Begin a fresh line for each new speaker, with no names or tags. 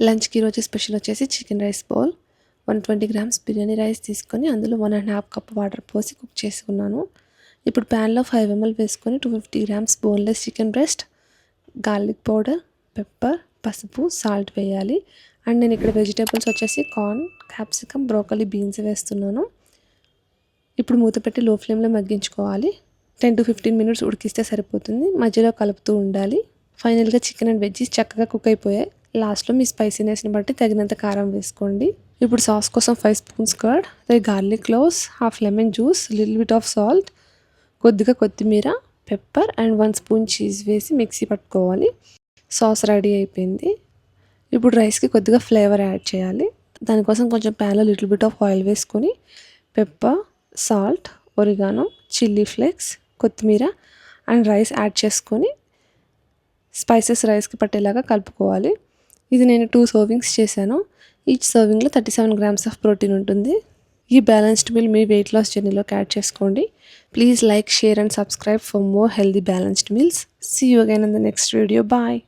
లంచ్కి ఈరోజు స్పెషల్ వచ్చేసి chicken rice bowl, 120 grams biryani rice తీసుకొని అందులో 1.5 కప్ వాటర్ పోసి కుక్ చేసుకున్నాను. ఇప్పుడు ప్యాన్లో 5 ml వేసుకొని 250 grams boneless chicken breast, garlic powder, pepper, పసుపు, సాల్ట్ వేయాలి. అండ్ నేను ఇక్కడ వెజిటేబుల్స్ వచ్చేసి కార్న్, క్యాప్సికమ్, బ్రోకలీ, బీన్స్ వేస్తున్నాను. ఇప్పుడు మూత పెట్టి లో ఫ్లేమ్లో మగ్గించుకోవాలి. 10 to 15 minutes ఉడికిస్తే సరిపోతుంది. మధ్యలో కలుపుతూ ఉండాలి. ఫైనల్గా చికెన్ అండ్ వెజ్జీస్ చక్కగా కుక్ అయిపోయాయి. లాస్ట్లో మీ స్పైసీనెస్ని బట్టి తగినంత కారం వేసుకోండి. ఇప్పుడు సాస్ కోసం 5 spoons curd, 3 garlic cloves, half lemon juice, little bit of salt, కొద్దిగా కొత్తిమీర, పెప్పర్ అండ్ 1 స్పూన్ చీజ్ వేసి మిక్సీ పట్టుకోవాలి. సాస్ రెడీ అయిపోయింది. ఇప్పుడు రైస్కి కొద్దిగా ఫ్లేవర్ యాడ్ చేయాలి. దానికోసం కొంచెం ప్యాన్లో లిటిల్ బిట్ ఆఫ్ ఆయిల్ వేసుకొని pepper, salt, oregano, chilli flakes, కొత్తిమీర అండ్ రైస్ యాడ్ చేసుకొని స్పైసెస్ రైస్కి పట్టేలాగా కలుపుకోవాలి. ఇది నేను 2 సర్వింగ్స్ చేశాను. ఈచ్ సర్వింగ్లో 37 గ్రామ్స్ ఆఫ్ ప్రోటీన్ ఉంటుంది. ఈ బ్యాలెన్స్డ్ మీల్ మీ వెయిట్ లాస్ జర్నీలోకి యాడ్ చేసుకోండి. Please like, share and subscribe for more healthy balanced meals. See you again in the next video. Bye.